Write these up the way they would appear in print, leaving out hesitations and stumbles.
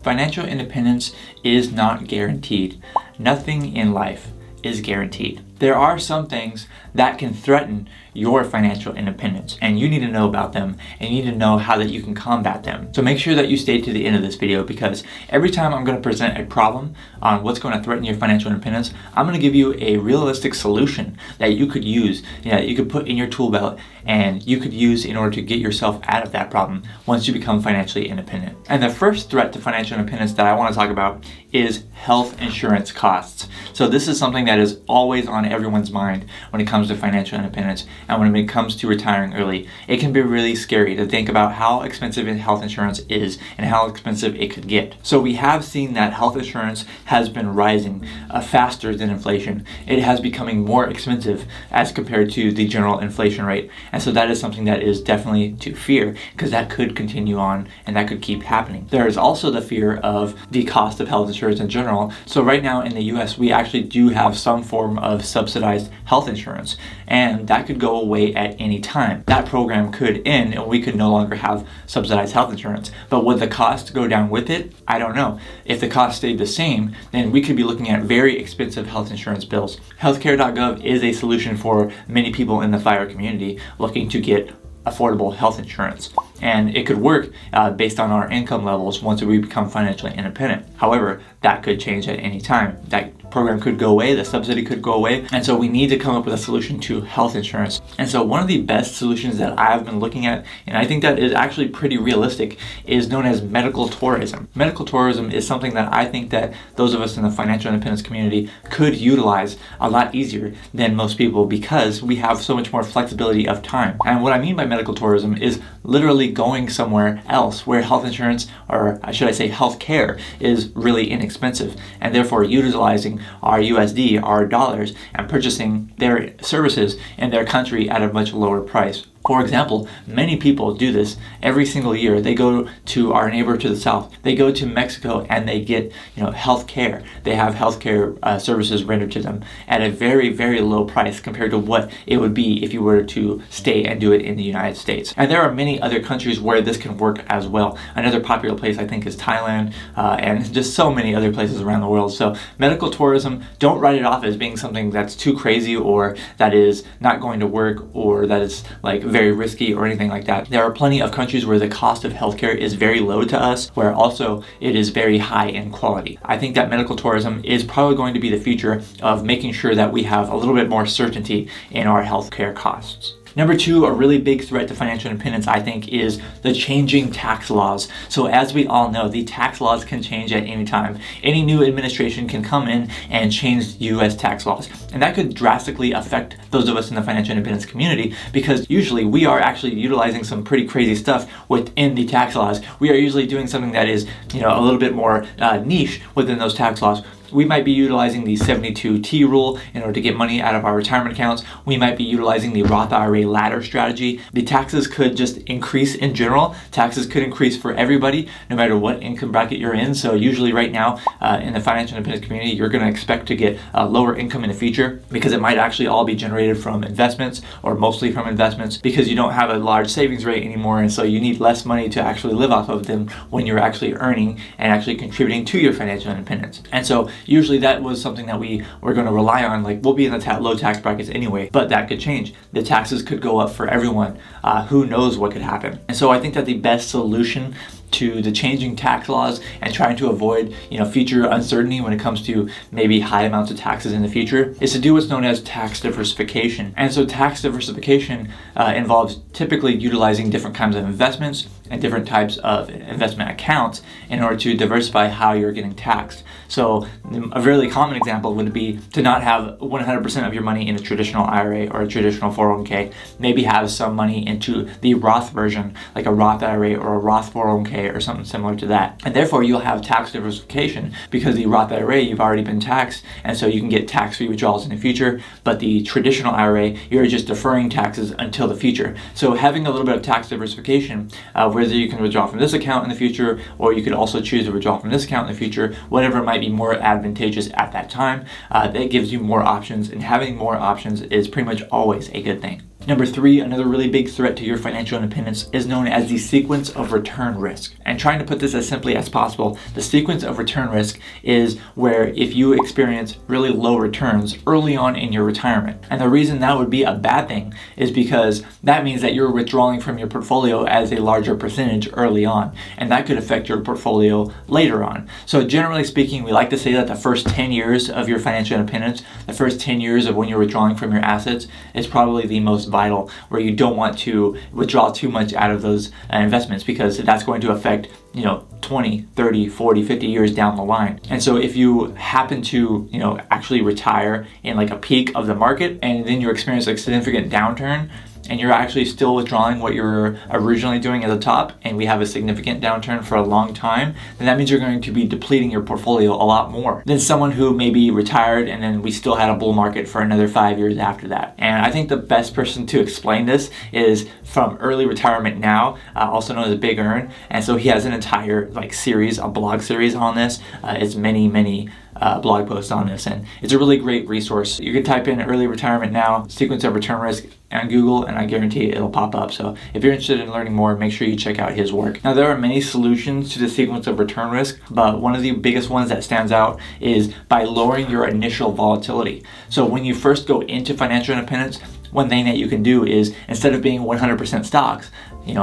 Financial independence is not guaranteed. Nothing in life is guaranteed. There are some things that can threaten your financial independence, and you need to know about them, and you need to know how that you can combat them. So make sure that you stay to the end of this video, because every time I'm going to present a problem on what's going to threaten your financial independence, I'm going to give you a realistic solution that you could use, that you could put in your tool belt, and you could use in order to get yourself out of that problem once you become financially independent. And the first threat to financial independence that I want to talk about is health insurance costs. So this is something that is always on everyone's mind when it comes to financial independence, and when it comes to retiring early. It can be really scary to think about how expensive health insurance is and how expensive it could get. So we have seen that health insurance has been rising faster than inflation. It has becoming more expensive as compared to the general inflation rate. And so that is something that is definitely to fear, because that could continue on and that could keep happening. There is also the fear of the cost of health insurance in general. So right now in the US, we actually do have some form of subsidized health insurance, and that could go away at any time. That program could end and we could no longer have subsidized health insurance. But would the cost go down with it? I don't know. If the cost stayed the same, then we could be looking at very expensive health insurance bills. Healthcare.gov is a solution for many people in the F.I.R.E community looking to get affordable health insurance. And it could work based on our income levels once we become financially independent. However, that could change at any time. That program could go away, the subsidy could go away, and so we need to come up with a solution to health insurance. And so one of the best solutions that I've been looking at, and I think that is actually pretty realistic, is known as medical tourism. Medical tourism is something that I think that those of us in the financial independence community could utilize a lot easier than most people, because we have so much more flexibility of time. And what I mean by medical tourism is literally going somewhere else where health insurance, or should I say health care, is really inexpensive, and therefore utilizing our USD, our dollars, and purchasing their services in their country at a much lower price. For example, many people do this every single year. They go to our neighbor to the south. They go to Mexico and they get, health care. They have health care services rendered to them at a very, very low price compared to what it would be if you were to stay and do it in the United States. And there are many other countries where this can work as well. Another popular place I think is Thailand, and just so many other places around the world. So medical tourism, don't write it off as being something that's too crazy, or that is not going to work, or that is like very risky or anything like that. There are plenty of countries where the cost of healthcare is very low to us, where also it is very high in quality. I think that medical tourism is probably going to be the future of making sure that we have a little bit more certainty in our healthcare costs. Number two, a really big threat to financial independence, I think, is the changing tax laws. So as we all know, the tax laws can change at any time. Any new administration can come in and change US tax laws. And that could drastically affect those of us in the financial independence community, because usually we are actually utilizing some pretty crazy stuff within the tax laws. We are usually doing something that is, a little bit more niche within those tax laws. We might be utilizing the 72T rule in order to get money out of our retirement accounts. We might be utilizing the Roth IRA ladder strategy. The taxes could just increase in general. Taxes could increase for everybody, no matter what income bracket you're in. So usually right now in the financial independence community, you're going to expect to get lower income in the future, because it might actually all be generated from investments, or mostly from investments, because you don't have a large savings rate anymore, and so you need less money to actually live off of them when you're actually earning and actually contributing to your financial independence. And so usually that was something that we were going to rely on. Like, we'll be in the low tax brackets anyway, but that could change. The taxes could go up for everyone. Who knows what could happen? And so I think that the best solution to the changing tax laws and trying to avoid, future uncertainty when it comes to maybe high amounts of taxes in the future, is to do what's known as tax diversification. And so tax diversification involves typically utilizing different kinds of investments and different types of investment accounts in order to diversify how you're getting taxed. So a really common example would be to not have 100% of your money in a traditional IRA or a traditional 401k. Maybe have some money into the Roth version, like a Roth IRA or a Roth 401k or something similar to that. And therefore you'll have tax diversification, because the Roth IRA, you've already been taxed, and so you can get tax-free withdrawals in the future. But the traditional IRA, you're just deferring taxes until the future. So having a little bit of tax diversification, whether you can withdraw from this account in the future, or you could also choose to withdraw from this account in the future, whatever might be more advantageous at that time, that gives you more options, and having more options is pretty much always a good thing. Number three, another really big threat to your financial independence is known as the sequence of return risk. And trying to put this as simply as possible, the sequence of return risk is where if you experience really low returns early on in your retirement. And the reason that would be a bad thing is because that means that you're withdrawing from your portfolio as a larger percentage early on. And that could affect your portfolio later on. So generally speaking, we like to say that the first 10 years of your financial independence, the first 10 years of when you're withdrawing from your assets is probably the most vital, where you don't want to withdraw too much out of those investments, because that's going to affect 20, 30, 40, 50 years down the line. And so if you happen to actually retire in like a peak of the market, and then you experience like significant downturn, and you're actually still withdrawing what you were originally doing at the top, and we have a significant downturn for a long time, then that means you're going to be depleting your portfolio a lot more than someone who maybe retired and then we still had a bull market for another 5 years after that. And I think the best person to explain this is from Early Retirement Now, also known as Big Earn. And so he has an entire series, a blog series on this. It's many blog posts on this, and it's a really great resource. You can type in Early Retirement Now, sequence of return risk on Google, and I guarantee it'll pop up. So if you're interested in learning more, make sure you check out his work. Now, there are many solutions to the sequence of return risk, but one of the biggest ones that stands out is by lowering your initial volatility. So when you first go into financial independence, one thing that you can do is, instead of being 100% stocks,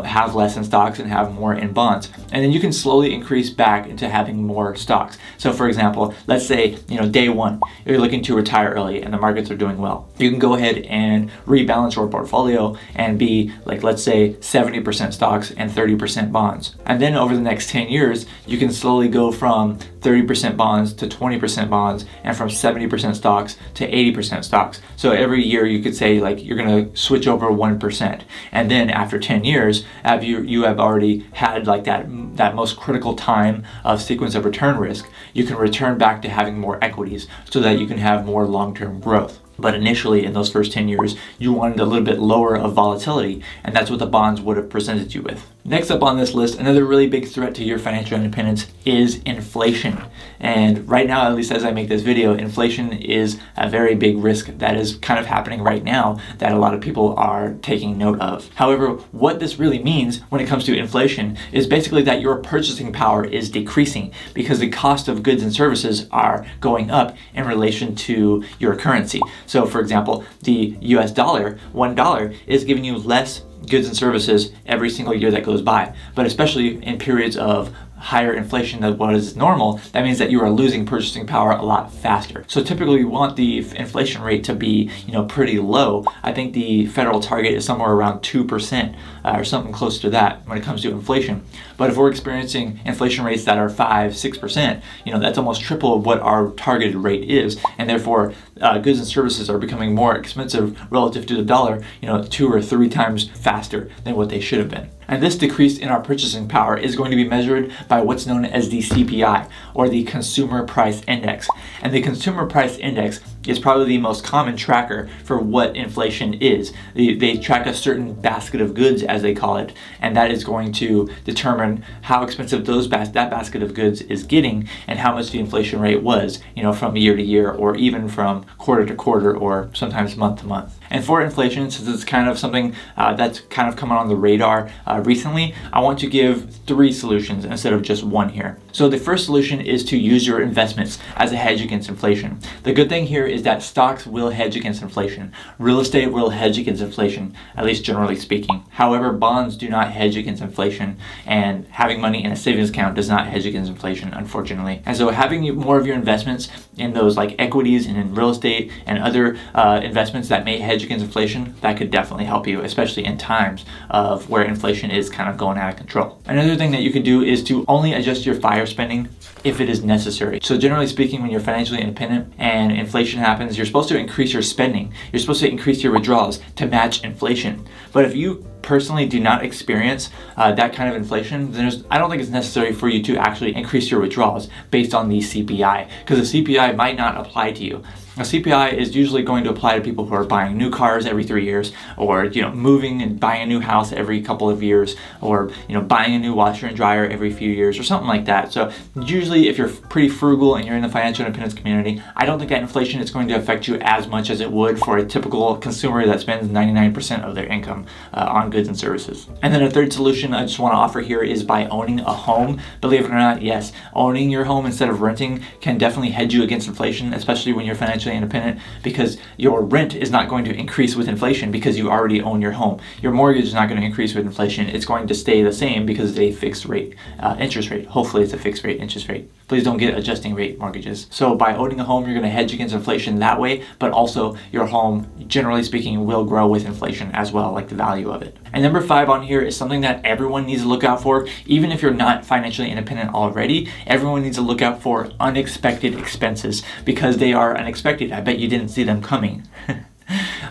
have less in stocks and have more in bonds. And then you can slowly increase back into having more stocks. So for example, let's say, day one, you're looking to retire early and the markets are doing well. You can go ahead and rebalance your portfolio and be let's say 70% stocks and 30% bonds. And then over the next 10 years, you can slowly go from 30% bonds to 20% bonds, and from 70% stocks to 80% stocks. So every year you could say you're going to switch over 1%. And then after 10 years, you have already had that most critical time of sequence of return risk, you can return back to having more equities so that you can have more long-term growth. But initially, in those first 10 years, you wanted a little bit lower of volatility, and that's what the bonds would have presented you with. Next up on this list, another really big threat to your financial independence is inflation. And right now, at least as I make this video, inflation is a very big risk that is kind of happening right now that a lot of people are taking note of. However, what this really means when it comes to inflation is basically that your purchasing power is decreasing because the cost of goods and services are going up in relation to your currency. So for example, the US dollar, $1 is giving you less goods and services every single year that goes by. But especially in periods of higher inflation than what is normal, that means that you are losing purchasing power a lot faster. So typically we want the inflation rate to be, pretty low. I think the federal target is somewhere around 2% or something close to that when it comes to inflation. But if we're experiencing inflation rates that are 5-6%, that's almost triple what our targeted rate is, and therefore goods and services are becoming more expensive relative to the dollar, 2 or 3 times faster than what they should have been. And this decrease in our purchasing power is going to be measured by what's known as the CPI, or the Consumer Price Index. And the Consumer Price Index is probably the most common tracker for what inflation is. They track a certain basket of goods, as they call it, and that is going to determine how expensive that basket of goods is getting and how much the inflation rate was, from year to year, or even from quarter to quarter, or sometimes month to month. And for inflation, since it's kind of something that's kind of coming on the radar recently, I want to give 3 solutions instead of just one here. So the first solution is to use your investments as a hedge against inflation. The good thing here is that stocks will hedge against inflation. Real estate will hedge against inflation, at least generally speaking. However, bonds do not hedge against inflation, and having money in a savings account does not hedge against inflation, unfortunately. And so having more of your investments in those equities and in real estate and other investments that may hedge against inflation, that could definitely help you, especially in times of where inflation is kind of going out of control. Another thing that you could do is to only adjust your F.I.R.E spending if it is necessary. So generally speaking, when you're financially independent and inflation happens, you're supposed to increase your spending. You're supposed to increase your withdrawals to match inflation. But if you personally do not experience that kind of inflation, then I don't think it's necessary for you to actually increase your withdrawals based on the CPI, because the CPI might not apply to you. A CPI is usually going to apply to people who are buying new cars every 3 years, or moving and buying a new house every couple of years, or buying a new washer and dryer every few years, or something like that. So usually, if you're pretty frugal and you're in the financial independence community, I don't think that inflation is going to affect you as much as it would for a typical consumer that spends 99% of their income on goods and services. And then a third solution I just want to offer here is by owning a home. Believe it or not, yes, owning your home instead of renting can definitely hedge you against inflation, especially when you're financially independent, because your rent is not going to increase with inflation because you already own your home. Your mortgage is not going to increase with inflation. It's going to stay the same because it's a fixed rate interest rate. Hopefully it's a fixed rate interest rate. Please don't get adjusting rate mortgages. So by owning a home, you're going to hedge against inflation that way, but also your home, generally speaking, will grow with inflation as well, like the value of it. And number 5 on here is something that everyone needs to look out for. Even if you're not financially independent already, everyone needs to look out for unexpected expenses, because they are unexpected. I bet you didn't see them coming.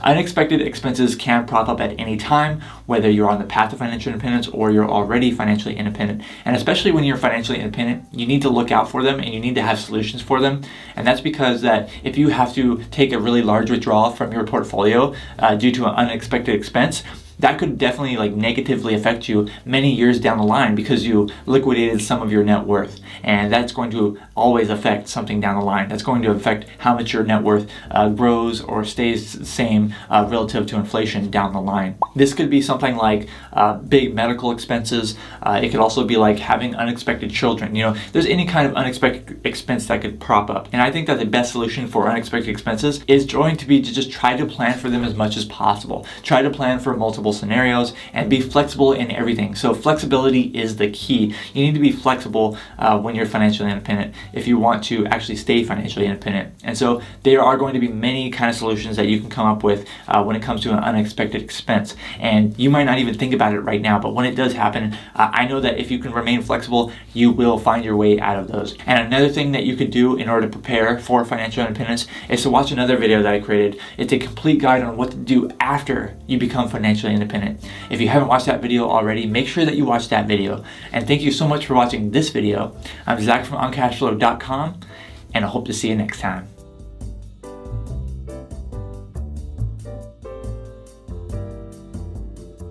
Unexpected expenses can prop up at any time, whether you're on the path to financial independence or you're already financially independent. And especially when you're financially independent, you need to look out for them and you need to have solutions for them. And that's because that if you have to take a really large withdrawal from your portfolio due to an unexpected expense, that could definitely negatively affect you many years down the line because you liquidated some of your net worth. And that's going to always affect something down the line. That's going to affect how much your net worth grows or stays the same relative to inflation down the line. This could be something like big medical expenses. It could also be like having unexpected children. There's any kind of unexpected expense that could prop up. And I think that the best solution for unexpected expenses is going to be to just try to plan for them as much as possible. Try to plan for multiple scenarios and be flexible in everything. So flexibility is the key. You need to be flexible when you're financially independent if you want to actually stay financially independent. And so there are going to be many kind of solutions that you can come up with when it comes to an unexpected expense. And you might not even think about it right now, but when it does happen, I know that if you can remain flexible, you will find your way out of those. And another thing that you could do in order to prepare for financial independence is to watch another video that I created. It's a complete guide on what to do after you become financially independent. If you haven't watched that video already, make sure that you watch that video. And thank you so much for watching this video. I'm Zach from OnCashflow.com, and I hope to see you next time.